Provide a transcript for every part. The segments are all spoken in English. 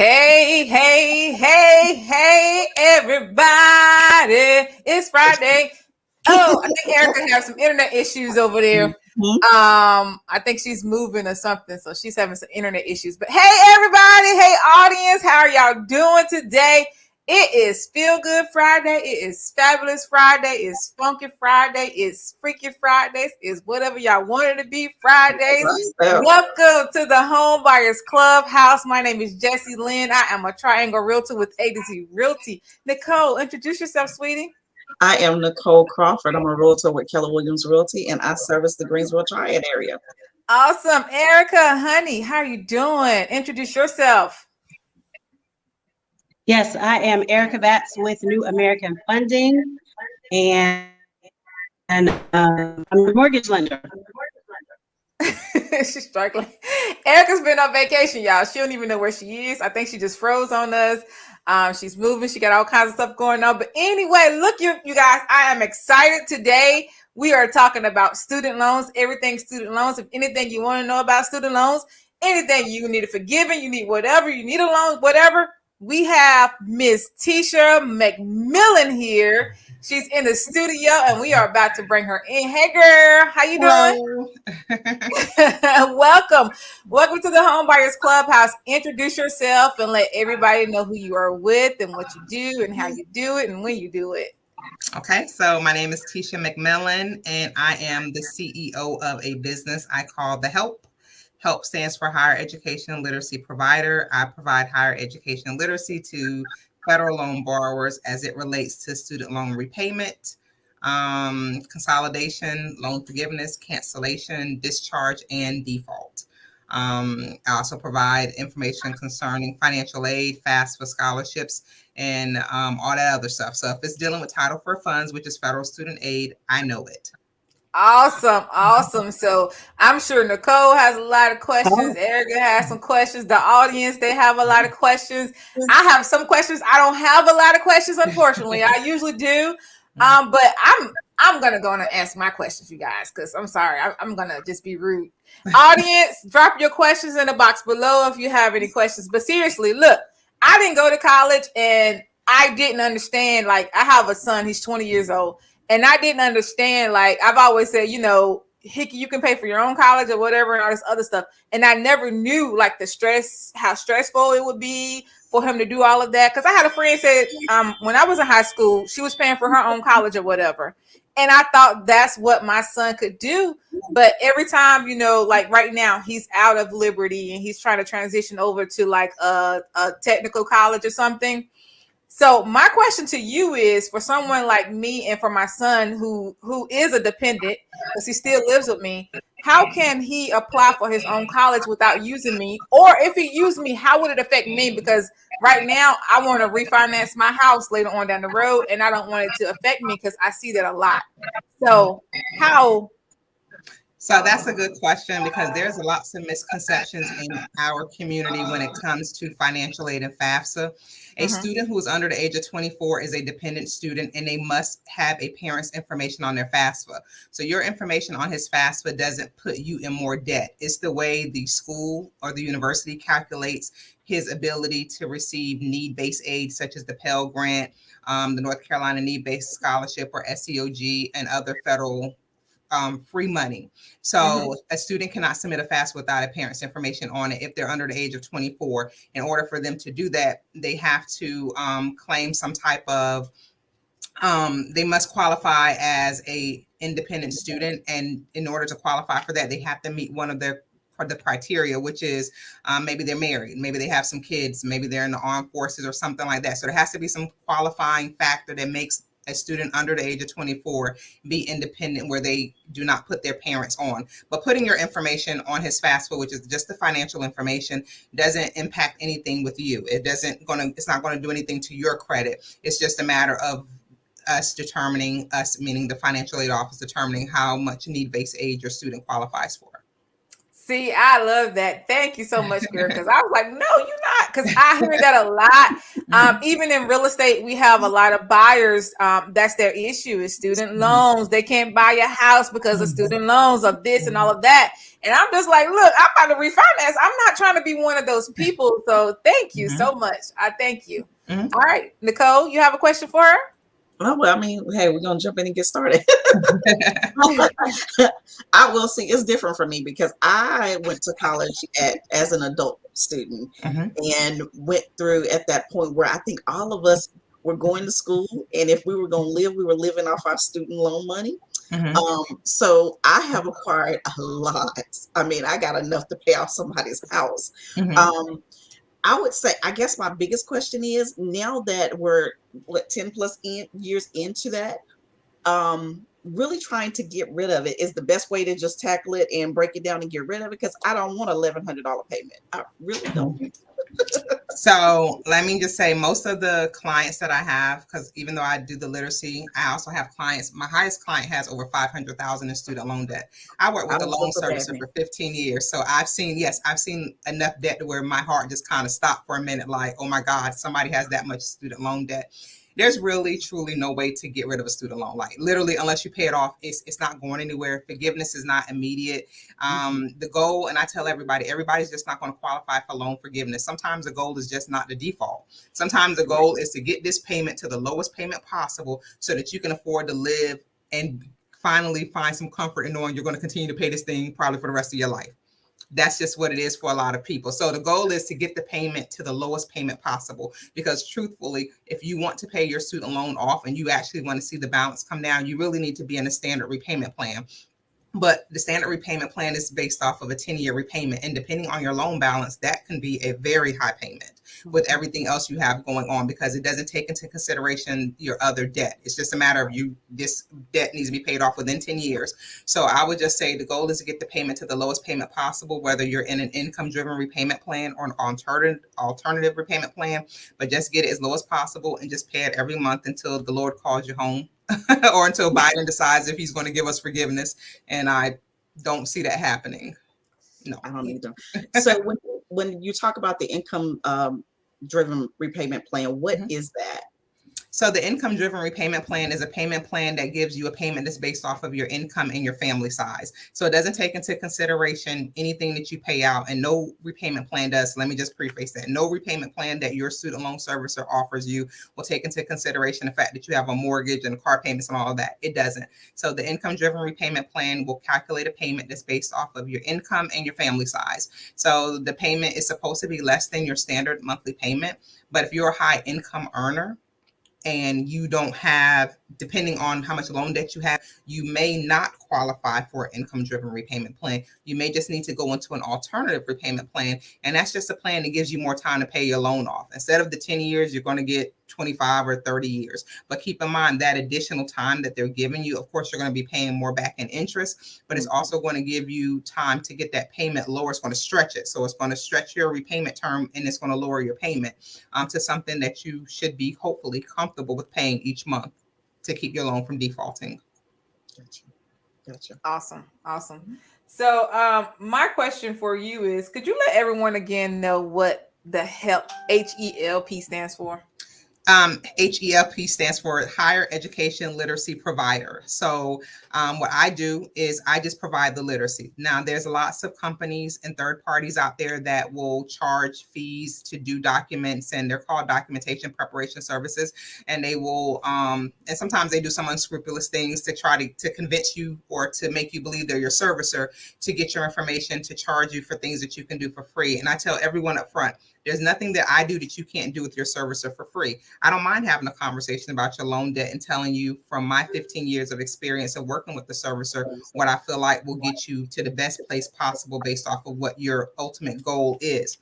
Hey, hey, hey, hey, everybody. It's Friday. Oh, I think Erica has some internet issues over there. I think she's moving or something, so she's having some internet issues. But hey, everybody. Hey, audience. How are y'all doing today? It is Feel Good Friday. It is Fabulous Friday. It's Funky Friday. It's Freaky Fridays. It's whatever y'all want it to be Fridays. Welcome to the Home Buyers Clubhouse. My name is Jessie Lynn. I am a triangle realtor with A-to-Z Realty. Nicole, introduce yourself, sweetie. I am Nicole Crawford. I'm a realtor with Keller Williams Realty, and I service the Greensboro Triad area. Awesome. Erica, honey, how are you doing? Introduce yourself. Yes, I am Erica Batts with New American Funding, and I'm a mortgage lender. She's struggling. Erica's been on vacation, y'all. She don't even know where she is. I think she just froze on us. She's moving. She got all kinds of stuff going on. But anyway, look, you guys, I am excited today. We are talking about student loans, everything student loans. If anything you want to know about student loans, anything you need a forgiving, you need whatever, you need a loan, whatever. We have Miss Tesha McMillon here. She's in the studio, and we are about to bring her in. Hey, girl, how you doing? Welcome to the Home Buyers Clubhouse. Introduce yourself and let everybody know who you are with and what you do and how you do it and when you do it. Okay, so my name is Tesha McMillon, and I am the CEO of a business I call the H.E.L.P. H.E.L.P stands for Higher Education and Literacy Provider. I provide higher education and literacy to federal loan borrowers as it relates to student loan repayment, consolidation, loan forgiveness, cancellation, discharge, and default. I also provide information concerning financial aid, FAFSA scholarships, and all that other stuff. So if it's dealing with Title IV funds, which is federal student aid, I know it. Awesome. So I'm sure Nicole has a lot of questions. Erica has some questions. The audience, they have a lot of questions. I have some questions. I don't have a lot of questions, unfortunately. I usually do. But I'm gonna go and answer my questions, you guys, because I'm sorry. I'm gonna just be rude. Audience, drop your questions in the box below if you have any questions. But seriously, look, I didn't go to college and I didn't understand. Like, I have a son, he's 20 years old. And I didn't understand, like, I've always said, Hickey, you can pay for your own college or whatever and all this other stuff. And I never knew, like, how stressful it would be for him to do all of that. Because I had a friend said when I was in high school, she was paying for her own college or whatever. And I thought that's what my son could do. But every time, like right now, he's out of Liberty and he's trying to transition over to like a technical college or something. So my question to you is, for someone like me and for my son who is a dependent, because he still lives with me, how can he apply for his own college without using me? Or if he used me, how would it affect me? Because right now I want to refinance my house later on down the road, and I don't want it to affect me because I see that a lot. So how? So that's a good question, because there's lots of misconceptions in our community when it comes to financial aid and FAFSA. A student who is under the age of 24 is a dependent student, and they must have a parent's information on their FAFSA. So your information on his FAFSA doesn't put you in more debt. It's the way the school or the university calculates his ability to receive need-based aid, such as the Pell Grant, the North Carolina Need-Based Scholarship, or SEOG, and other federal free money. So a student cannot submit a FAFSA without a parent's information on it if they're under the age of 24. In order for them to do that, they have to claim some type of, they must qualify as a independent student. And in order to qualify for that, they have to meet one of the criteria, which is maybe they're married, maybe they have some kids, maybe they're in the armed forces or something like that. So there has to be some qualifying factor that makes a student under the age of 24 be independent, where they do not put their parents on. But putting your information on his FAFSA, which is just the financial information, doesn't impact anything with you. It's not going to do anything to your credit. It's just a matter of us, meaning the financial aid office, determining how much need-based aid your student qualifies for. See, I love that. Thank you so much, girl. Because I was like, no, you're not. because I hear that a lot. Even in real estate, we have a lot of buyers. That's their issue is student loans. They can't buy a house because of student loans of this and all of that. And I'm just like, look, I'm about to refinance. I'm not trying to be one of those people. So thank you so much. I thank you. All right, Nicole, you have a question for her? Oh, well, I mean, hey, we're going to jump in and get started. I will see. It's different for me because I went to college as an adult student and went through at that point where I think all of us were going to school. And if we were going to live, we were living off our student loan money. So I have acquired a lot. I mean, I got enough to pay off somebody's house. I would say, I guess my biggest question is now that we're 10 plus years into that, really trying to get rid of it is the best way to just tackle it and break it down and get rid of it. Because I don't want $1,100 payment. I really don't. So let me just say, most of the clients that I have, because even though I do the literacy, I also have clients. My highest client has over $500,000 in student loan debt. I work with a loan servicer for 15 years. So I've seen enough debt to where my heart just kind of stopped for a minute. Like, oh my God, somebody has that much student loan debt. There's really, truly no way to get rid of a student loan. Like literally, unless you pay it off, it's not going anywhere. Forgiveness is not immediate. The goal, and I tell everybody's just not going to qualify for loan forgiveness. Sometimes the goal is just not the default. Sometimes the goal is to get this payment to the lowest payment possible so that you can afford to live and finally find some comfort in knowing you're going to continue to pay this thing probably for the rest of your life. That's just what it is for a lot of people. So the goal is to get the payment to the lowest payment possible, because truthfully, if you want to pay your student loan off and you actually want to see the balance come down, you really need to be in a standard repayment plan. But the standard repayment plan is based off of a 10-year repayment. And depending on your loan balance, that can be a very high payment with everything else you have going on, because it doesn't take into consideration your other debt. It's just a matter of this debt needs to be paid off within 10 years. So I would just say the goal is to get the payment to the lowest payment possible, whether you're in an income-driven repayment plan or an alternative repayment plan, but just get it as low as possible and just pay it every month until the Lord calls you home. Or until Biden decides if he's going to give us forgiveness. And I don't see that happening. No, I don't either. So when you talk about the income driven repayment plan, what is that? So the income-driven repayment plan is a payment plan that gives you a payment that's based off of your income and your family size. So it doesn't take into consideration anything that you pay out, and no repayment plan does. So let me just preface that. No repayment plan that your student loan servicer offers you will take into consideration the fact that you have a mortgage and car payments and all of that. It doesn't. So the income-driven repayment plan will calculate a payment that's based off of your income and your family size. So the payment is supposed to be less than your standard monthly payment. But if you're a high income earner, and you don't have, depending on how much loan debt you have, you may not qualify for an income-driven repayment plan. You may just need to go into an alternative repayment plan. And that's just a plan that gives you more time to pay your loan off. Instead of the 10 years, you're going to get 25 or 30 years. But keep in mind that additional time that they're giving you, of course, you're going to be paying more back in interest, but it's also going to give you time to get that payment lower. It's going to stretch it. So it's going to stretch your repayment term, and it's going to lower your payment to something that you should be hopefully comfortable with paying each month to keep your loan from defaulting. Gotcha. Awesome. So my question for you is, could you let everyone again know what the H.E.L.P stands for? H.E.L.P stands for Higher Education Literacy Provider. So what I do is I just provide the literacy. Now, there's lots of companies and third parties out there that will charge fees to do documents, and they're called documentation preparation services. And they will, and sometimes they do some unscrupulous things to try to convince you or to make you believe they're your servicer to get your information, to charge you for things that you can do for free. And I tell everyone up front, there's nothing that I do that you can't do with your servicer for free. I don't mind having a conversation about your loan debt and telling you from my 15 years of experience of working with the servicer what I feel like will get you to the best place possible based off of what your ultimate goal is.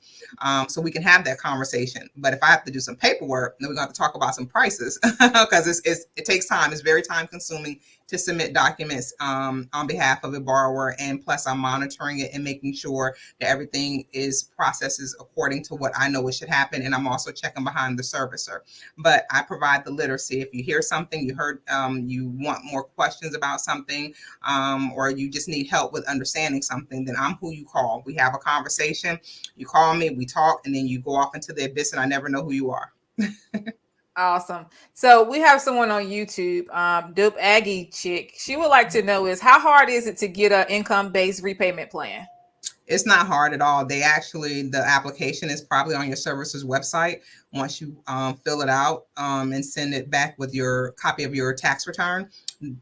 So we can have that conversation. But if I have to do some paperwork, then we're going to talk about some prices because it takes time. It's very time consuming to submit documents on behalf of a borrower. And plus I'm monitoring it and making sure that everything is processes according to what what I know it should happen. And I'm also checking behind the servicer. But I provide the literacy. If you hear something, you heard, you want more questions about something, or you just need help with understanding something, then I'm who you call. We have a conversation, you call me, we talk, and then you go off into the abyss and I never know who you are. Awesome. So we have someone on YouTube, Dope Aggie Chick. She would like to know is how hard is it to get an income-based repayment plan? It's not hard at all. They actually, the application is probably on your servicer's website. Once you fill it out and send it back with your copy of your tax return,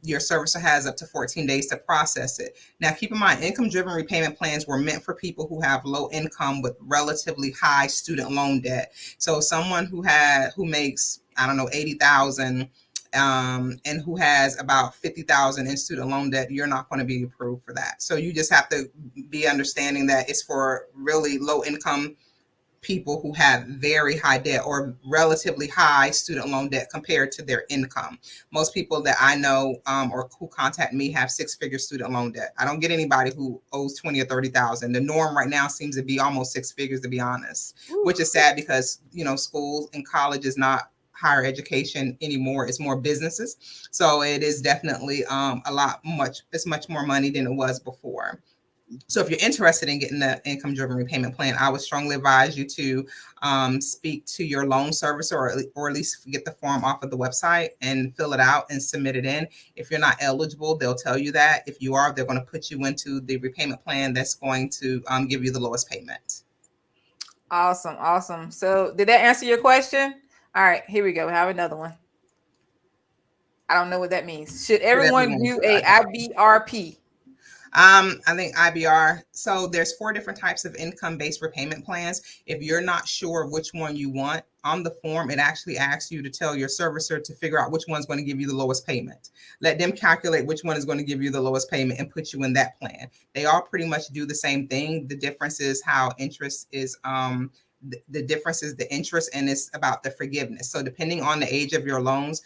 your servicer has up to 14 days to process it. Now, keep in mind, income-driven repayment plans were meant for people who have low income with relatively high student loan debt. So someone who makes, I don't know, 80,000 and who has about 50,000 in student loan debt, you're not going to be approved for that. So you just have to be understanding that it's for really low income people who have very high debt or relatively high student loan debt compared to their income. Most people that I know or who contact me have six-figure student loan debt. I don't get anybody who owes 20 or 30,000. The norm right now seems to be almost six figures, to be honest. Ooh. Which is sad because, you know, schools and college is not higher education anymore. It's more businesses. So it is definitely it's much more money than it was before. So if you're interested in getting the income-driven repayment plan, I would strongly advise you to speak to your loan servicer or at least get the form off of the website and fill it out and submit it in. If you're not eligible, they'll tell you that. If you are, they're going to put you into the repayment plan that's going to give you the lowest payment. Awesome. Awesome. So did that answer your question? All right, here we go. We have another one. I don't know what that means. Should everyone do a IBRP? I think IBR. So there's 4 different types of income-based repayment plans. If you're not sure which one you want, on the form, it actually asks you to tell your servicer to figure out which one's going to give you the lowest payment. Let them calculate which one is going to give you the lowest payment and put you in that plan. They all pretty much do the same thing. The difference is how interest is, the difference is the interest, and it's about the forgiveness. So depending on the age of your loans,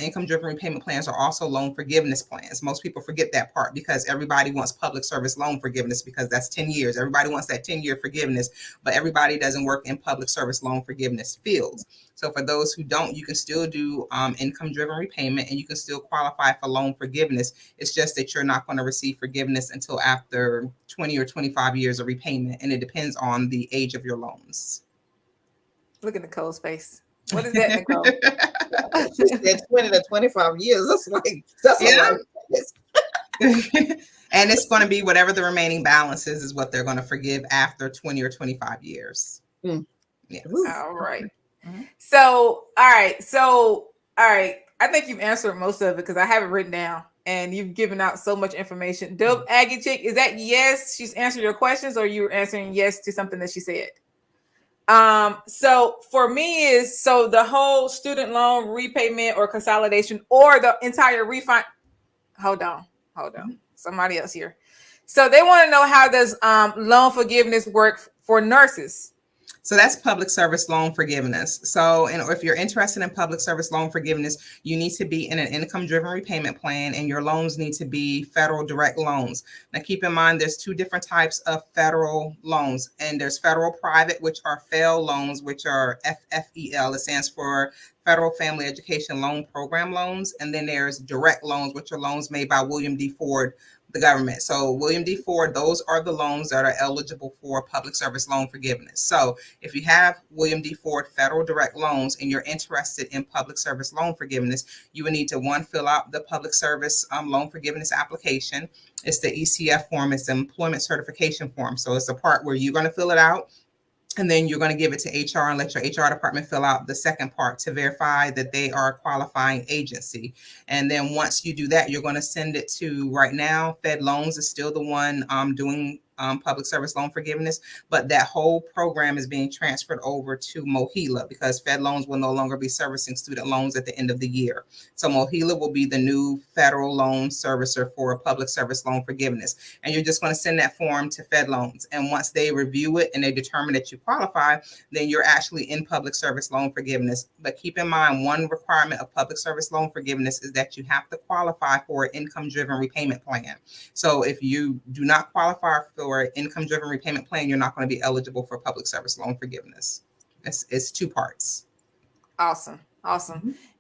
income-driven repayment plans are also loan forgiveness plans. Most people forget that part because everybody wants public service loan forgiveness because that's 10 years. Everybody wants that 10-year forgiveness, but everybody doesn't work in public service loan forgiveness fields. So for those who don't, you can still do income-driven repayment and you can still qualify for loan forgiveness. It's just that you're not going to receive forgiveness until after 20 or 25 years of repayment, and it depends on the age of your loans. Look at Nicole's face. What is that, Nicole? She said 20 to 25 years. That's a lot. And it's going to be whatever the remaining balance is what they're going to forgive after 20 or 25 years. Mm. Yes. All right. Mm-hmm. So, all right. I think you've answered most of it because I have it written down and you've given out so much information. Dope Aggie Chick, is that yes? She's answered your questions, or you're answering yes to something that she said? So for me is, so the whole student loan repayment or consolidation or the entire refund. Hold on. Somebody else here. So they want to know, how does loan forgiveness work for nurses? So that's public service loan forgiveness. So, and if you're interested in public service loan forgiveness, you need to be in an income-driven repayment plan, and your loans need to be federal direct loans. Now, keep in mind, there's 2 different types of federal loans, and there's federal private, which are FAIL loans, which are FFEL. It stands for Federal Family Education Loan Program loans. And then there's direct loans, which are loans made by William D. Ford, the government. So William D. Ford, those are the loans that are eligible for public service loan forgiveness. So if you have William D. Ford federal direct loans and you're interested in public service loan forgiveness, you would need to, 1, fill out the public service loan forgiveness application. It's the ECF form. It's the employment certification form. So it's the part where you're going to fill it out, and then you're going to give it to HR and let your HR department fill out the second part to verify that they are a qualifying agency. And then once you do that, you're going to send it to, right now, Fed Loans is still the one doing public service loan forgiveness, but that whole program is being transferred over to H.E.L.P because Fed Loans will no longer be servicing student loans at the end of the year. So H.E.L.P will be the new federal loan servicer for public service loan forgiveness. And you're just going to send that form to Fed Loans. And once they review it and they determine that you qualify, then you're actually in public service loan forgiveness. But keep in mind, one requirement of public service loan forgiveness is that you have to qualify for an income-driven repayment plan. So if you do not qualify for or income-driven repayment plan, you're not going to be eligible for public service loan forgiveness. It's two parts. Awesome.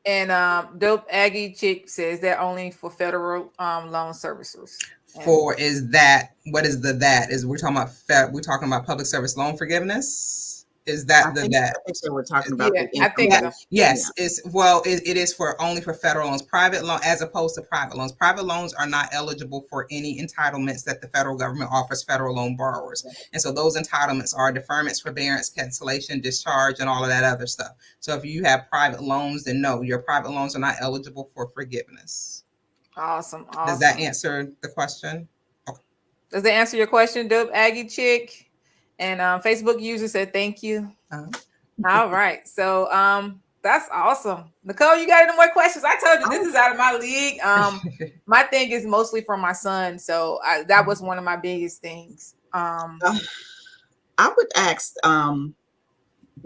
And Dope Aggie Chick says they're only for federal loan servicers. For is that what is the that is we're talking about public service loan forgiveness? Is that I think they were talking about the I think so. Yes, it is for only for federal loans. Private loan, as opposed to private loans. Private loans are not eligible for any entitlements that the federal government offers federal loan borrowers. And so those entitlements are deferments, forbearance, cancellation, discharge, and all of that other stuff. So if you have private loans, then no, your private loans are not eligible for forgiveness. Awesome. Does that answer the question? Okay. Does that answer your question, Dope Aggie Chick? And Facebook user said thank you. All right. So that's awesome. Nicole, you got any more questions? I told you this is out of my league. My thing is mostly for my son. So that was one of my biggest things. I would ask,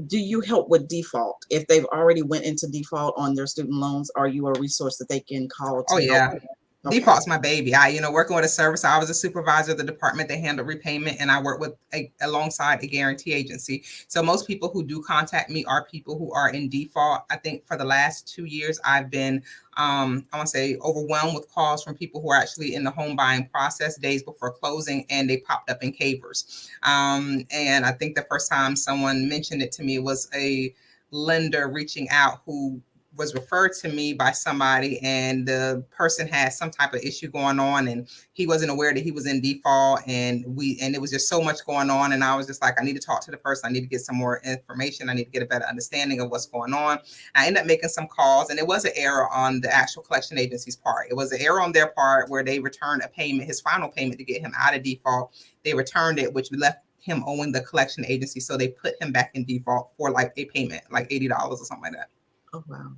do you help with default? If they've already went into default on their student loans, are you a resource that they can call to help? Okay. Default's my baby. Working with a service, I was a supervisor of the department that handled repayment, and I work with alongside a guarantee agency. So most people who do contact me are people who are in default. I think for the last 2 years, I've been, I want to say, overwhelmed with calls from people who are actually in the home buying process days before closing, and they popped up in CAVers. And I think the first time someone mentioned it to me was a lender reaching out who was referred to me by somebody, and the person had some type of issue going on, and he wasn't aware that he was in default, and it was just so much going on, and I was just like, I need to talk to the person. I need to get some more information. I need to get a better understanding of what's going on. I ended up making some calls, and it was an error on the actual collection agency's part. It was an error on their part where they returned a payment, his final payment, to get him out of default. They returned it, which left him owing the collection agency, so they put him back in default for like a payment, like $80 or something like that. Oh, wow.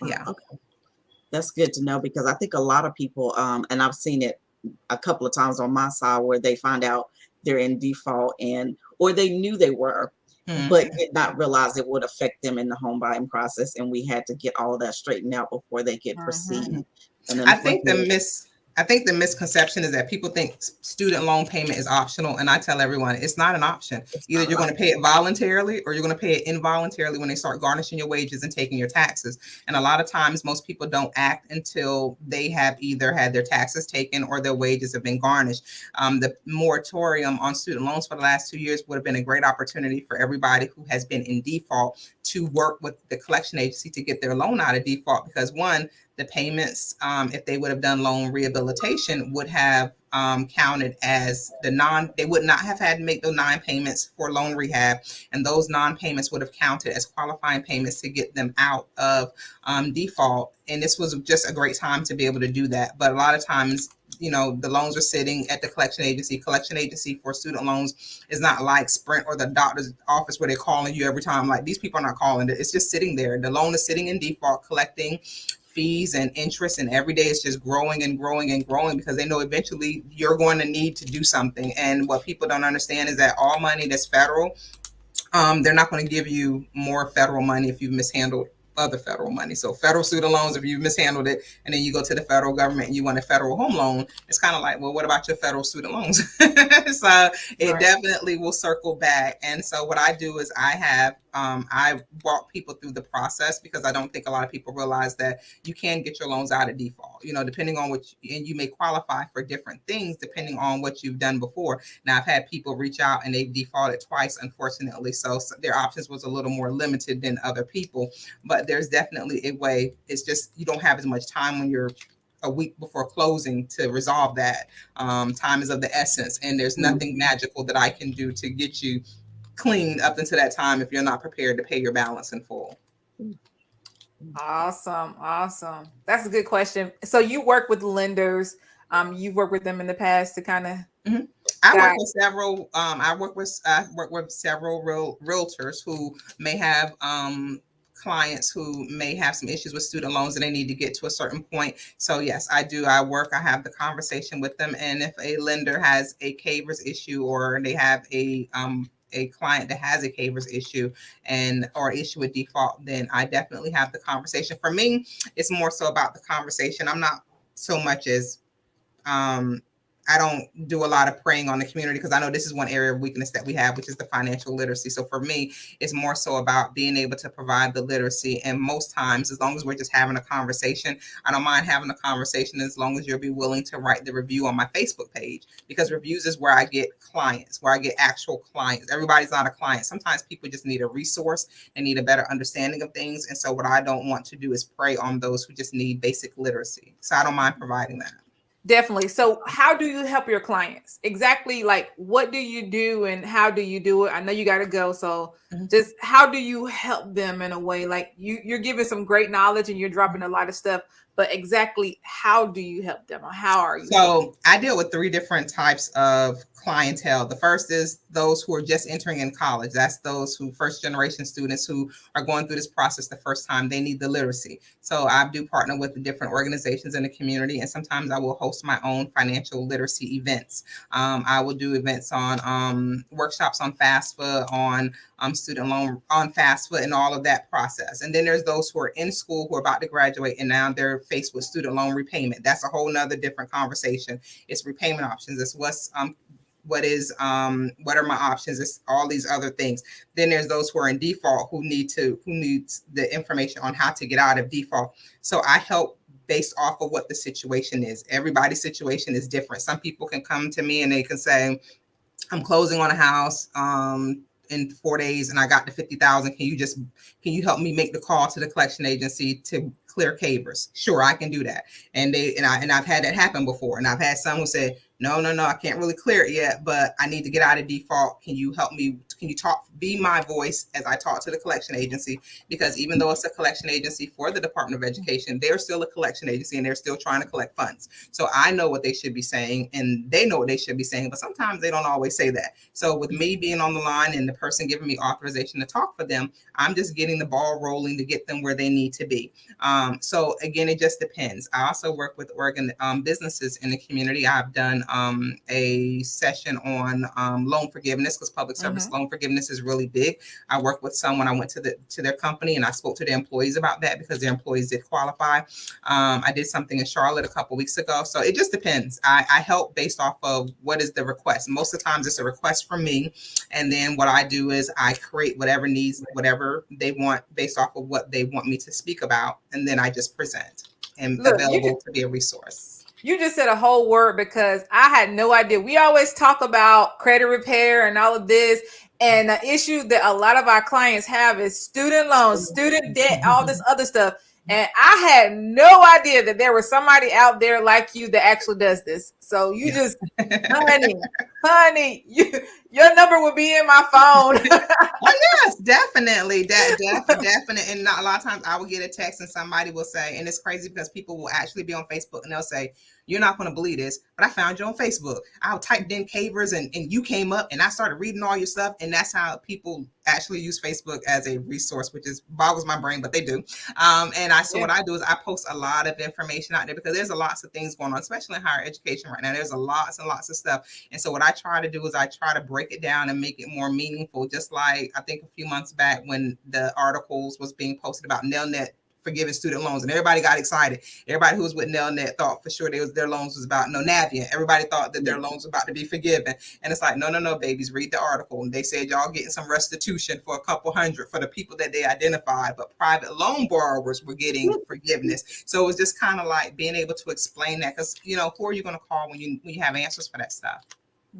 Yeah. Okay. That's good to know, because I think a lot of people, and I've seen it a couple of times on my side, where they find out they're in default or they knew they were, but did not realize it would affect them in the home buying process. And we had to get all of that straightened out before they could proceed. And then I think the misconception is that people think student loan payment is optional, and I tell everyone it's not an option. Either you're going to pay it voluntarily or you're going to pay it involuntarily when they start garnishing your wages and taking your taxes. And a lot of times most people don't act until they have either had their taxes taken or their wages have been garnished. The moratorium on student loans for the last 2 years would have been a great opportunity for everybody who has been in default to work with the collection agency to get their loan out of default, because one, the payments, if they would have done loan rehabilitation, would have counted as they would not have had to make those 9 payments for loan rehab. And those non-payments would have counted as qualifying payments to get them out of default. And this was just a great time to be able to do that. But a lot of times, the loans are sitting at the collection agency. Collection agency for student loans is not like Sprint or the doctor's office where they're calling you every time. Like, these people are not calling it. It's just sitting there. The loan is sitting in default, collecting fees and interest, and every day it's just growing and growing and growing, because they know eventually you're going to need to do something. And what people don't understand is that all money that's federal, they're not going to give you more federal money if you've mishandled other federal money. So federal student loans, if you mishandled it and then you go to the federal government and you want a federal home loan, it's kind of like, well, what about your federal student loans? So it definitely will circle back. And so what I do is I walk people through the process, because I don't think a lot of people realize that you can get your loans out of default, depending on and you may qualify for different things depending on what you've done before. Now, I've had people reach out and they've defaulted twice, unfortunately. So their options was a little more limited than other people, but there's definitely a way. It's just, you don't have as much time when you're a week before closing to resolve that. Time is of the essence, and there's nothing magical that I can do to get you clean up until that time if you're not prepared to pay your balance in full. Awesome. That's a good question. So you work with lenders. You've worked with them in the past to kind of. I work with several. I work with several realtors who may have clients who may have some issues with student loans and they need to get to a certain point. So yes, I do. I have the conversation with them, and if a lender has a CAVers issue, or they have a client that has a CAVers issue or issue with default, then I definitely have the conversation. For me, it's more so about the conversation. I'm not so much as I don't do a lot of preying on the community because I know this is one area of weakness that we have, which is the financial literacy. So for me, it's more so about being able to provide the literacy. And most times, as long as we're just having a conversation, I don't mind having a conversation as long as you'll be willing to write the review on my Facebook page, because reviews is where I get clients, where I get actual clients. Everybody's not a client. Sometimes people just need a resource. They need a better understanding of things. And so what I don't want to do is prey on those who just need basic literacy. So I don't mind providing that. Definitely. So how do you help your clients? Exactly, like what do you do and how do you do it? I know you got to go. So just how do you help them in a way? Like you're giving some great knowledge and you're dropping a lot of stuff, but exactly how do you help them or how are you? So I deal with 3 different types of clientele. The first is those who are just entering in college. That's those who first generation students who are going through this process the first time. They need the literacy. So I do partner with the different organizations in the community, and sometimes I will host my own financial literacy events. I will do events on workshops on FAFSA, on student loan, on FAFSA, and all of that process. And then there's those who are in school who are about to graduate and now they're faced with student loan repayment. That's a whole nother different conversation. It's repayment options. It's what are my options? It's all these other things. Then there's those who are in default who needs the information on how to get out of default. So I help based off of what the situation is. Everybody's situation is different. Some people can come to me and they can say, I'm closing on a house in 4 days and I got the 50,000. Can you help me make the call to the collection agency to clear Cavers? Sure, I can do that. And I've had that happen before. And I've had some who said, no, I can't really clear it yet, but I need to get out of default. Can you help me? Can you be my voice as I talk to the collection agency? Because even though it's a collection agency for the Department of Education, they're still a collection agency and they're still trying to collect funds. So I know what they should be saying and they know what they should be saying, but sometimes they don't always say that. So with me being on the line and the person giving me authorization to talk for them, I'm just getting the ball rolling to get them where they need to be. So again, it just depends. I also work with businesses in the community. I've done a session on loan forgiveness because public service loan forgiveness is really big. I worked with someone. I went to their company and I spoke to their employees about that because their employees did qualify. I did something in Charlotte a couple weeks ago. So it just depends. I help based off of what is the request. Most of the times it's a request from me. And then what I do is I create whatever they want based off of what they want me to speak about. And then I just present and available to be a resource. You just said a whole word because I had no idea. We always talk about credit repair and all of this. And the issue that a lot of our clients have is student loans, student debt, all this other stuff. And I had no idea that there was somebody out there like you that actually does this. So you just, honey, your number will be in my phone. Oh yes, definitely. Definitely. And not a lot of times I will get a text and somebody will say, and it's crazy because people will actually be on Facebook and they'll say, you're not going to believe this, but I found you on Facebook. I typed in Cavers and you came up and I started reading all your stuff. And that's how people actually use Facebook as a resource, which is boggles my brain, but they do. What I do is I post a lot of information out there because there's lots of things going on, especially in higher education right now. There's lots and lots of stuff. And so what I try to do is I try to break it down and make it more meaningful. Just like I think a few months back when the articles was being posted about Nelnet forgiving student loans and everybody got excited. Everybody who was with Nelnet thought for sure their loans was about Navient. Everybody thought that their loans were about to be forgiven. And it's like, no, babies, read the article. And they said y'all getting some restitution for a couple hundred for the people that they identified, but private loan borrowers were getting forgiveness. So it was just kind of like being able to explain that because, who are you going to call when you have answers for that stuff?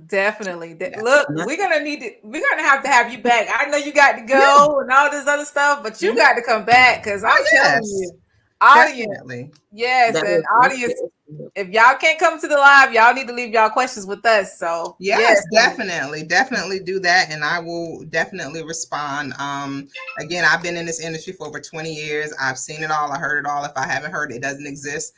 Definitely. Look, we're gonna have to have you back. I know you got to go and all this other stuff, but you got to come back because I'm telling you, audience, definitely. Yes, and audience, if y'all can't come to the live, y'all need to leave y'all questions with us. So yes, definitely do that, and I will definitely respond. Again, I've been in this industry for over 20 years. I've seen it all. I heard it all. If I haven't heard it, it doesn't exist.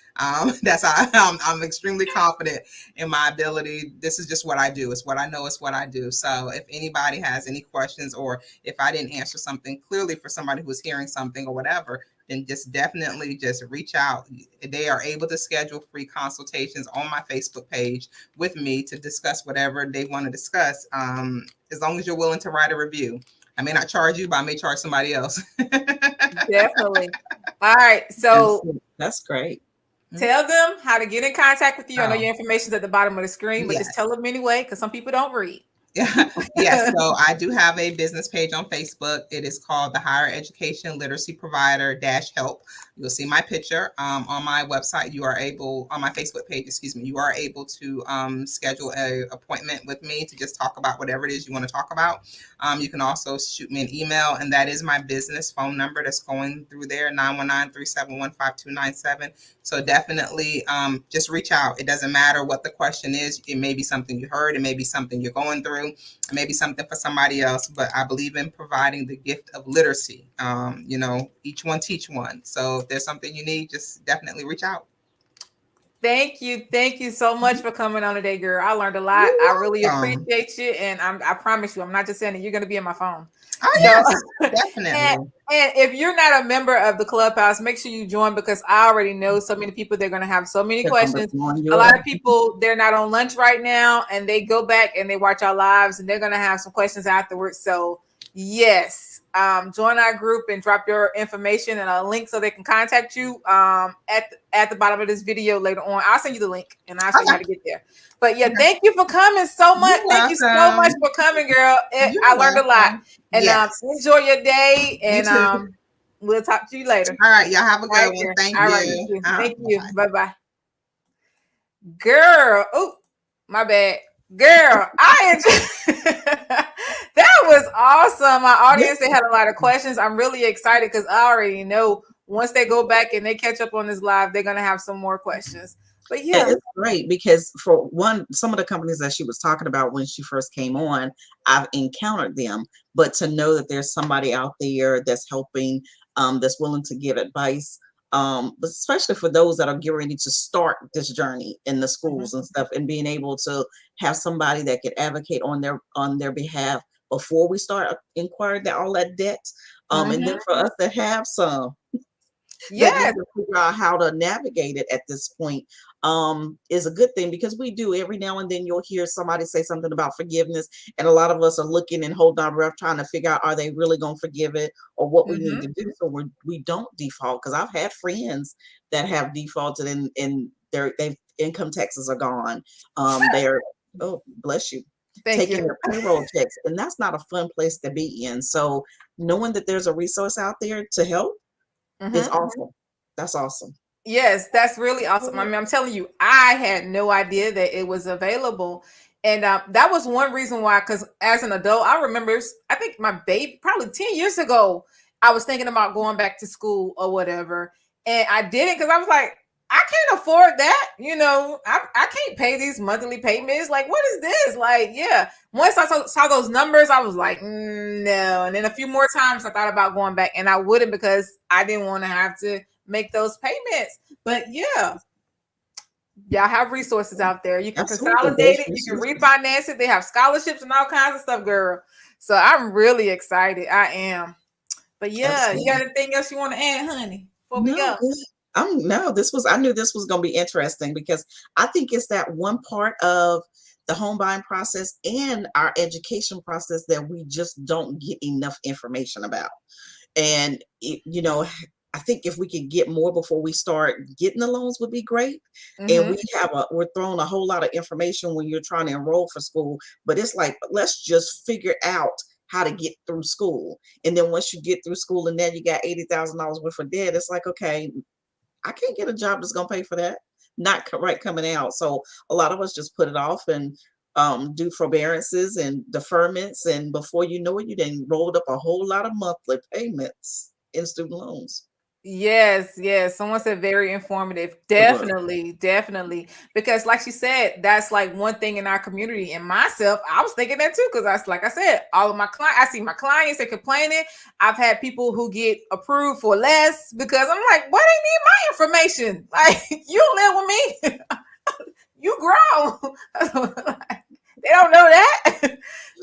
That's how I'm extremely confident in my ability. This is just what I do. It's what I know. It's what I do. So if anybody has any questions, or if I didn't answer something clearly for somebody who was hearing something or whatever, then just definitely just reach out. They are able to schedule free consultations on my Facebook page with me to discuss whatever they want to discuss, as long as you're willing to write a review. I may not charge you, but I may charge somebody else. Definitely. All right. So that's great. Tell them how to get in contact with you. I know your information is at the bottom of the screen, but just tell them anyway, because some people don't read. Yes, so I do have a business page on Facebook. It is called the Higher Education Literacy Provider H.E.L.P. You'll see my picture on my website. You are able, on my Facebook page, excuse me, you are able to schedule an appointment with me to just talk about whatever it is you want to talk about. You can also shoot me an email, and that is my business phone number that's going through there, 919-371-5297. So definitely just reach out. It doesn't matter what the question is. It may be something you heard. It may be something you're going through. It may be something for somebody else. But I believe in providing the gift of literacy. You know, each one teach one. So if there's something you need, just definitely reach out. Thank you. Thank you so much for coming on today, girl. I learned a lot. I really appreciate you. And I promise you, I'm not just saying it, you're going to be in my phone. Oh, yes, definitely. And if you're not a member of the Clubhouse, make sure you join, because I already know so many people, they're going to have so many questions. A lot of people, they're not on lunch right now, and they go back and they watch our lives, and they're going to have some questions afterwards. So yes, join our group and drop your information and a link so they can contact you at the bottom of this video later on. I'll send you the link and I'll show you how to get there. But yeah, thank you for coming so much. Thank you so much for coming, girl. I learned a lot. And enjoy your day, and we'll talk to you later. All right, y'all have a good one. Thank you. All right, you too. Thank you. Bye-bye. Girl, oh, my bad. Girl, I enjoyed that was awesome. My audience, they had a lot of questions. I'm really excited because I already know once they go back and they catch up on this live, they're going to have some more questions. But yeah, it's great because for one, some of the companies that she was talking about when she first came on, I've encountered them, but to know that there's somebody out there that's helping, that's willing to give advice, but especially for those that are getting ready to start this journey in the schools and stuff, and being able to have somebody that could advocate on their behalf before we start inquiring all that debt, and then for us to have some that need to figure out how to navigate it at this point is a good thing, because we do every now and then you'll hear somebody say something about forgiveness, and a lot of us are looking and holding our breath trying to figure out, are they really going to forgive it, or what we need to do so we don't default. Because I've had friends that have defaulted and their income taxes are gone, they're oh bless you, taking their payroll checks, and that's not a fun place to be in. So knowing that there's a resource out there to help is awesome. That's awesome. Yes, that's really awesome. I mean, I'm telling you, I had no idea that it was available. And that was one reason why, because as an adult, I remember, I think my baby, probably 10 years ago, I was thinking about going back to school or whatever. And I didn't, because I was like, I can't afford that. You know, I can't pay these monthly payments. Like, what is this? Like, yeah. Once I saw those numbers, I was like, no. And then a few more times I thought about going back, and I wouldn't, because I didn't want to have to make those payments. But yeah, y'all have resources out there. You can consolidate it, you can refinance it. They have scholarships and all kinds of stuff, girl. So I'm really excited. I am. But yeah, you got anything else you want to add, honey, before we go? No, I knew this was going to be interesting, because I think it's that one part of the home buying process and our education process that we just don't get enough information about. And you know, I think if we could get more before we start getting the loans would be great. And we're throwing a whole lot of information when you're trying to enroll for school, but it's like, let's just figure out how to get through school. And then once you get through school and then you got $80,000 worth of debt, it's like, okay, I can't get a job that's going to pay for that. Not right coming out. So a lot of us just put it off and do forbearances and deferments. And before you know it, you then rolled up a whole lot of monthly payments in student loans. Yes, yes. Someone said very informative. Definitely, definitely. Because like she said, that's like one thing in our community. And myself, I was thinking that too. Because like I said, all of my clients, I see my clients, they're complaining. I've had people who get approved for less, because I'm like, why they need my information? Like, you live with me. You grown. They don't know that.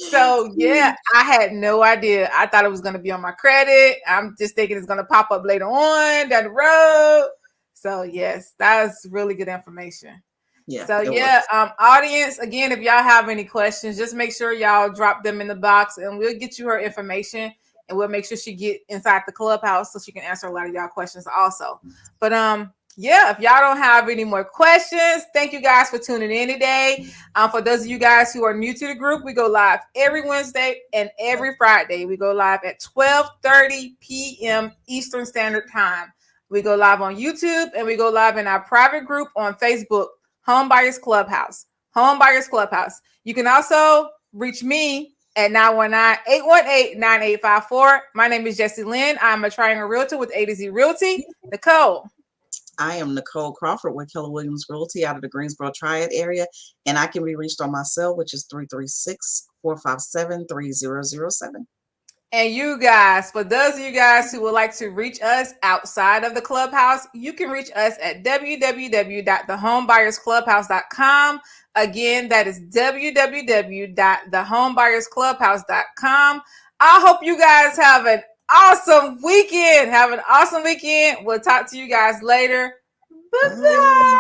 So yeah, I had no idea. I thought it was going to be on my credit. I'm just thinking it's going to pop up later on down the road. So yes, that's really good information. Yeah. So yeah, audience, again, if y'all have any questions, just make sure y'all drop them in the box, and we'll get you her information, and we'll make sure she get inside the Clubhouse so she can answer a lot of y'all questions also. But yeah, if y'all don't have any more questions, thank you guys for tuning in today. For those of you guys who are new to the group, we go live every Wednesday and every Friday. We go live at 12:30 p.m. Eastern Standard Time. We go live on YouTube and we go live in our private group on Facebook, Home Buyers Clubhouse. Home Buyers Clubhouse. You can also reach me at 919-818-9854. My name is Jessie Lynn. I'm a triangle realtor with A to Z Realty. Nicole. I am Nicole Crawford with Keller Williams Realty out of the Greensboro Triad area, and I can be reached on my cell, which is 336-457-3007. And you guys, for those of you guys who would like to reach us outside of the clubhouse, you can reach us at www.thehomebuyersclubhouse.com. Again, that is www.thehomebuyersclubhouse.com. I hope you guys have an awesome weekend. Have an awesome weekend. We'll talk to you guys later. Bye-bye.